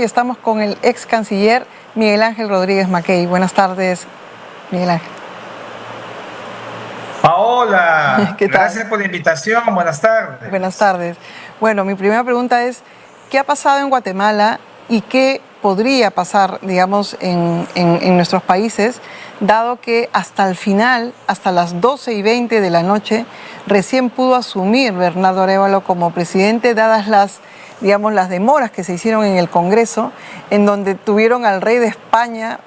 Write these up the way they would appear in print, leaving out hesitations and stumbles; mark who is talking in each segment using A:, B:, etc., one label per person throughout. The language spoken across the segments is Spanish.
A: Estamos con el ex canciller Miguel Ángel Rodríguez Mackey. Buenas tardes, Miguel Ángel.
B: Paola,
A: ¿Qué tal?
B: gracias por la invitación. Buenas tardes.
A: Buenas tardes. Bueno, mi primera pregunta es, ¿qué ha pasado en Guatemala y qué podría pasar, digamos, en nuestros países, dado que hasta el final, hasta las 12:20 de la noche, recién pudo asumir Bernardo Arévalo como presidente, dadas las demoras que se hicieron en el Congreso, en donde tuvieron al rey de España,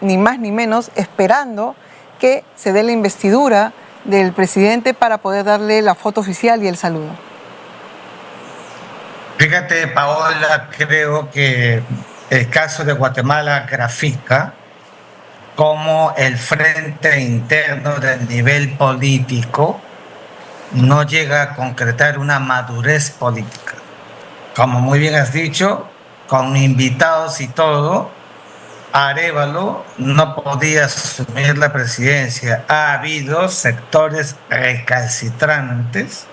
A: ni más ni menos, esperando que se dé la investidura del presidente para poder darle la foto oficial y el saludo?
B: Fíjate, Paola, creo que el caso de Guatemala grafica cómo el frente interno del nivel político no llega a concretar una madurez política. Como muy bien has dicho, con invitados y todo, Arévalo no podía asumir la presidencia. Ha habido sectores recalcitrantes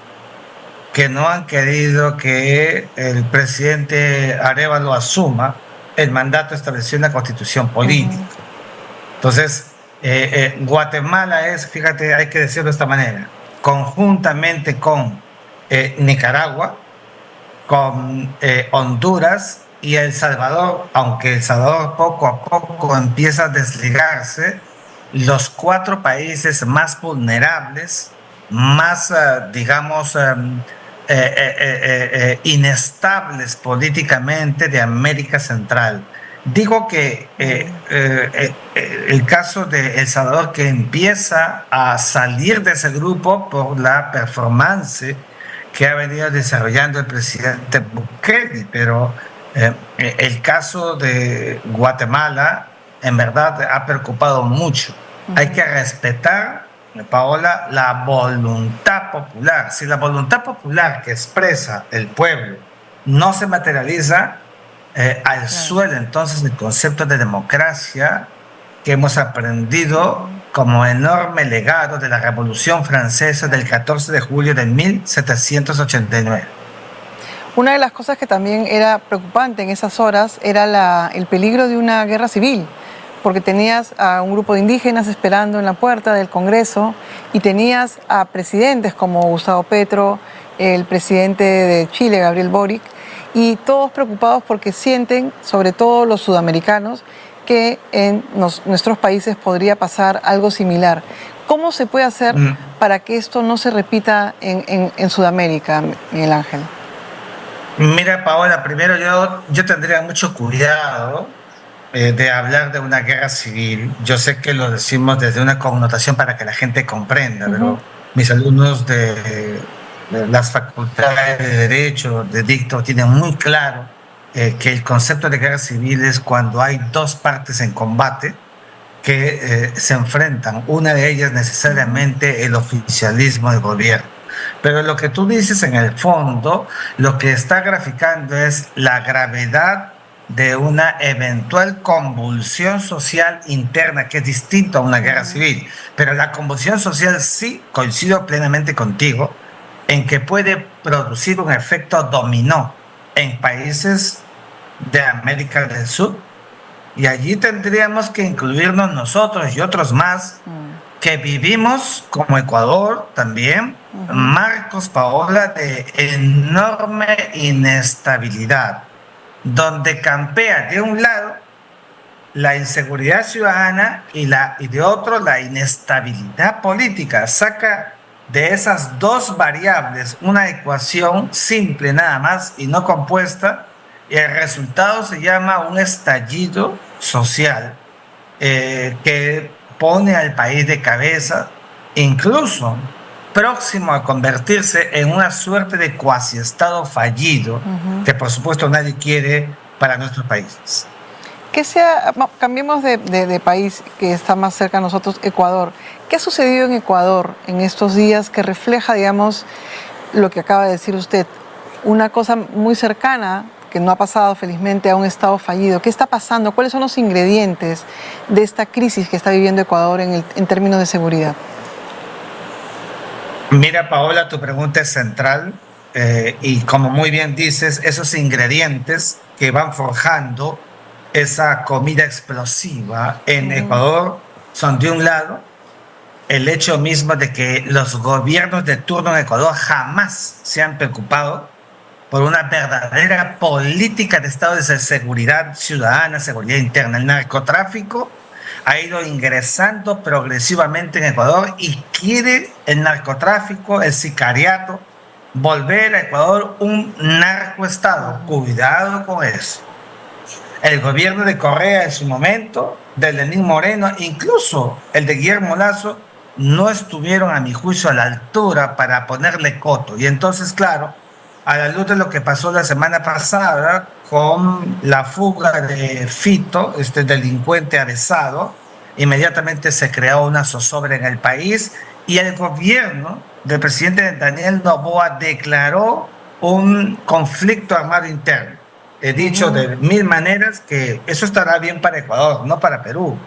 B: que no han querido que el presidente Arévalo asuma el mandato establecido en la Constitución política. Entonces, Guatemala es, fíjate, hay que decirlo de esta manera, conjuntamente con Nicaragua, con Honduras y El Salvador, aunque El Salvador poco a poco empieza a desligarse, los 4 países más vulnerables, más, inestables políticamente de América Central. Digo que el caso de El Salvador, que empieza a salir de ese grupo por la performance que ha venido desarrollando el presidente Bukele, pero el caso de Guatemala en verdad ha preocupado mucho. Hay que respetar, Paola, la voluntad popular. Si la voluntad popular que expresa el pueblo no se materializa, al suelo entonces el concepto de democracia que hemos aprendido como enorme legado de la Revolución Francesa del 14 de julio de 1789.
A: Una de las cosas que también era preocupante en esas horas era el peligro de una guerra civil, porque tenías a un grupo de indígenas esperando en la puerta del Congreso y tenías a presidentes como Gustavo Petro, el presidente de Chile, Gabriel Boric, y todos preocupados porque sienten, sobre todo los sudamericanos, que en nuestros países podría pasar algo similar. ¿Cómo se puede hacer para que esto no se repita en Sudamérica, Miguel Ángel?
B: Mira, Paola, primero yo tendría mucho cuidado de hablar de una guerra civil. Yo sé que lo decimos desde una connotación para que la gente comprenda, pero mis alumnos de las facultades de Derecho, de Dicto, tienen muy claro que el concepto de guerra civil es cuando hay 2 partes en combate que se enfrentan, una de ellas necesariamente el oficialismo del gobierno. Pero lo que tú dices en el fondo, lo que está graficando es la gravedad de una eventual convulsión social interna, que es distinto a una guerra civil. Pero la convulsión social sí, coincido plenamente contigo, en que puede producir un efecto dominó en países de América del Sur, y allí tendríamos que incluirnos nosotros y otros más que vivimos, como Ecuador también, marcos, Paola, de enorme inestabilidad, donde campea de un lado la inseguridad ciudadana y de otro la inestabilidad política. Saca de esas 2 variables una ecuación simple nada más y no compuesta, y el resultado se llama un estallido social que pone al país de cabeza, incluso próximo a convertirse en una suerte de cuasi-estado fallido, que por supuesto nadie quiere para nuestros países.
A: Cambiemos de país que está más cerca a nosotros, Ecuador. ¿Qué ha sucedido en Ecuador en estos días que refleja, digamos, lo que acaba de decir usted? Una cosa muy cercana, que no ha pasado felizmente, a un estado fallido. ¿Qué está pasando? ¿Cuáles son los ingredientes de esta crisis que está viviendo Ecuador en términos de seguridad?
B: Mira, Paola, tu pregunta es central y como muy bien dices, esos ingredientes que van forjando esa comida explosiva en Ecuador son, de un lado, el hecho mismo de que los gobiernos de turno en Ecuador jamás se han preocupado por una verdadera política de Estado de seguridad ciudadana, seguridad interna. El narcotráfico ha ido ingresando progresivamente en Ecuador y quiere el narcotráfico, el sicariato, volver a Ecuador un narcoestado. Cuidado con eso. El gobierno de Correa en su momento, de Lenín Moreno, incluso el de Guillermo Lasso, no estuvieron, a mi juicio, a la altura para ponerle coto. Y entonces, claro, a la luz de lo que pasó la semana pasada con la fuga de Fito, este delincuente avesado, inmediatamente se creó una zozobra en el país y el gobierno del presidente Daniel Noboa declaró un conflicto armado interno. He dicho de mil maneras que eso estará bien para Ecuador, no para Perú,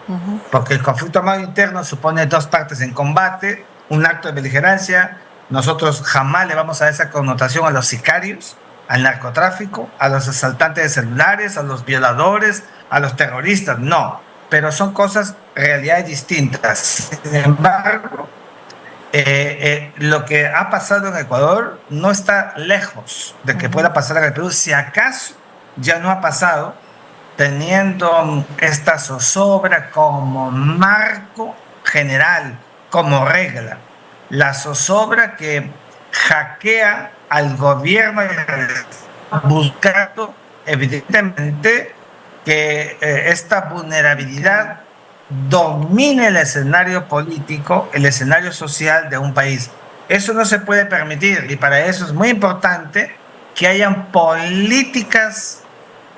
B: porque el conflicto armado interno supone dos partes en combate, un acto de beligerancia. Nosotros jamás le vamos a dar esa connotación a los sicarios, al narcotráfico, a los asaltantes de celulares, a los violadores, a los terroristas, no, pero son cosas, realidades distintas. Sin embargo, lo que ha pasado en Ecuador no está lejos de que pueda pasar en el Perú, si acaso ya no ha pasado, teniendo esta zozobra como marco general, como regla. La zozobra que hackea al gobierno buscando evidentemente que esta vulnerabilidad domine el escenario político, el escenario social de un país. Eso no se puede permitir y para eso es muy importante que hayan políticas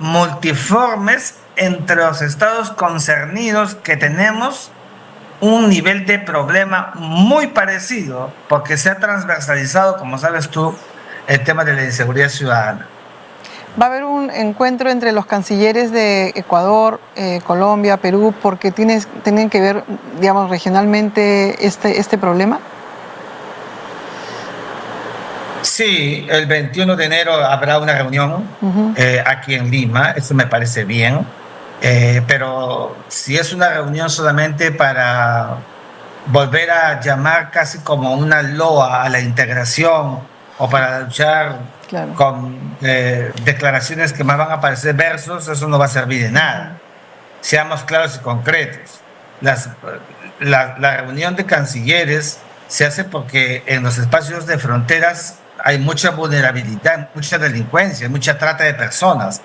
B: multiformes entre los estados concernidos, que tenemos un nivel de problema muy parecido porque se ha transversalizado, como sabes tú, el tema de la inseguridad ciudadana.
A: Va a haber un encuentro entre los cancilleres de Ecuador, Colombia, Perú, porque tienen que ver, digamos, regionalmente este problema.
B: Sí, el 21 de enero habrá una reunión aquí en Lima, eso me parece bien, pero si es una reunión solamente para volver a llamar casi como una loa a la integración o para luchar con declaraciones que más van a parecer versos, eso no va a servir de nada. Seamos claros y concretos. La reunión de cancilleres se hace porque en los espacios de fronteras hay mucha vulnerabilidad, mucha delincuencia, mucha trata de personas.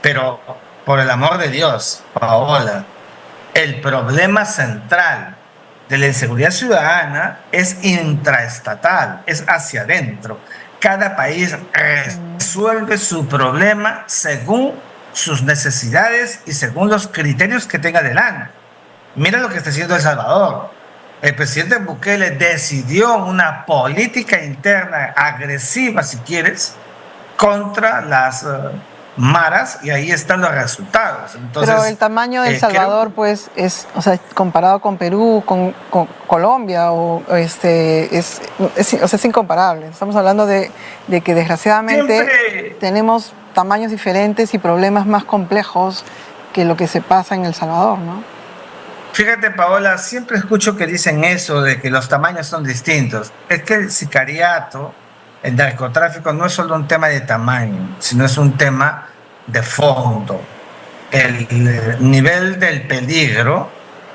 B: Pero, por el amor de Dios, Paola, el problema central de la inseguridad ciudadana es intraestatal, es hacia adentro. Cada país resuelve su problema según sus necesidades y según los criterios que tenga delante. Mira lo que está haciendo El Salvador. El presidente Bukele decidió una política interna agresiva, si quieres, contra las maras y ahí están los resultados. Entonces,
A: pero el tamaño de El Salvador, pues, es, o sea, comparado con Perú, con Colombia, es incomparable. Estamos hablando de que desgraciadamente tenemos tamaños diferentes y problemas más complejos que lo que se pasa en El Salvador, ¿no?
B: Fíjate, Paola, siempre escucho que dicen eso de que los tamaños son distintos. Es que el sicariato, el narcotráfico, no es solo un tema de tamaño, sino es un tema de fondo. El nivel del peligro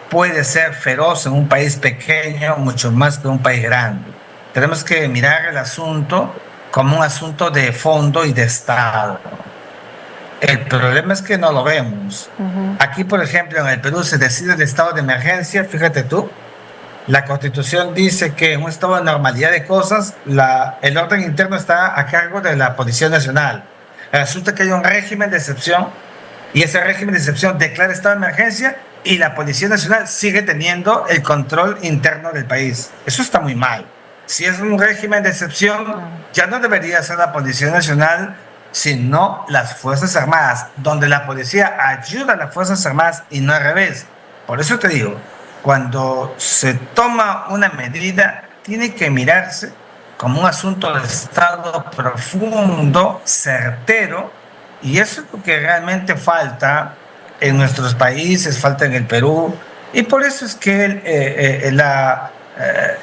B: puede ser feroz en un país pequeño, mucho más que un país grande. Tenemos que mirar el asunto como un asunto de fondo y de Estado. El problema es que no lo vemos. Aquí, por ejemplo, en el Perú se decide el estado de emergencia, fíjate tú, la Constitución dice que en un estado de normalidad de cosas, el orden interno está a cargo de la Policía Nacional. Resulta que hay un régimen de excepción y ese régimen de excepción declara estado de emergencia y la Policía Nacional sigue teniendo el control interno del país. Eso está muy mal. Si es un régimen de excepción, ya no debería ser la Policía Nacional, sino las Fuerzas Armadas, donde la policía ayuda a las Fuerzas Armadas y no al revés. Por eso te digo, cuando se toma una medida, tiene que mirarse como un asunto de Estado profundo, certero, Y eso es lo que realmente falta en nuestros países, falta en el Perú, y por eso es que la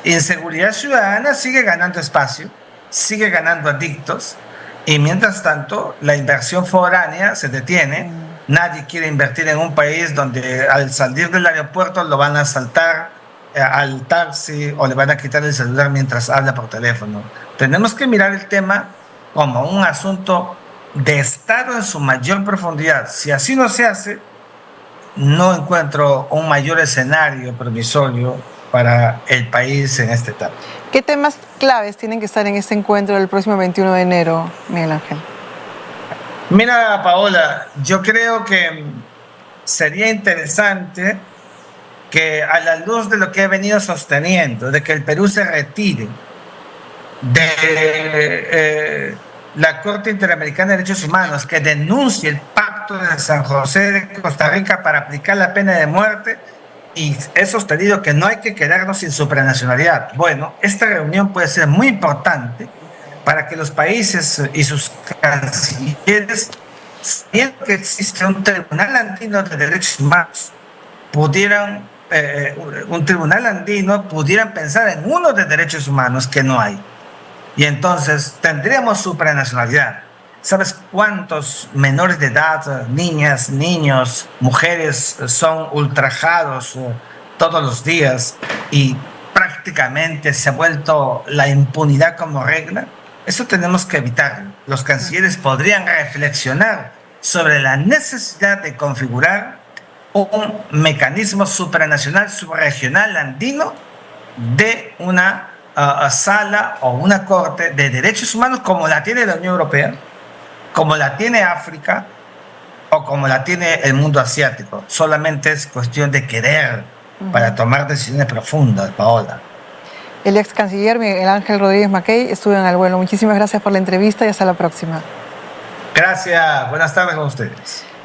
B: inseguridad ciudadana sigue ganando espacio, sigue ganando adictos, y mientras tanto la inversión foránea se detiene. Nadie quiere invertir en un país donde al salir del aeropuerto lo van a asaltar al taxi o le van a quitar el celular mientras habla por teléfono. Tenemos que mirar el tema como un asunto de Estado en su mayor profundidad. Si así no se hace, no encuentro un mayor escenario promisorio para el país en esta etapa.
A: ¿Qué temas claves tienen que estar en este encuentro del próximo 21 de enero, Miguel Ángel?
B: Mira, Paola, yo creo que sería interesante que a la luz de lo que he venido sosteniendo, de que el Perú se retire de la Corte Interamericana de Derechos Humanos, que denuncie el Pacto de San José de Costa Rica para aplicar la pena de muerte, y he sostenido que no hay que quedarnos sin supranacionalidad. Bueno, esta reunión puede ser muy importante para que los países y sus cancilleres, sabiendo que existe un tribunal andino de derechos humanos, pudieran, pudieran pensar en uno de derechos humanos que no hay. Y entonces tendríamos supranacionalidad. ¿Sabes cuántos menores de edad, niñas, niños, mujeres son ultrajados todos los días y prácticamente se ha vuelto la impunidad como regla? Eso tenemos que evitarlo. Los cancilleres podrían reflexionar sobre la necesidad de configurar un mecanismo supranacional, subregional, andino, de una sala o una corte de derechos humanos como la tiene la Unión Europea, como la tiene África o como la tiene el mundo asiático. Solamente es cuestión de querer para tomar decisiones profundas, Paola.
A: El ex canciller Miguel Ángel Rodríguez Mackey estuvo en Al Vuelo. Muchísimas gracias por la entrevista y hasta la próxima.
B: Gracias, buenas tardes con ustedes.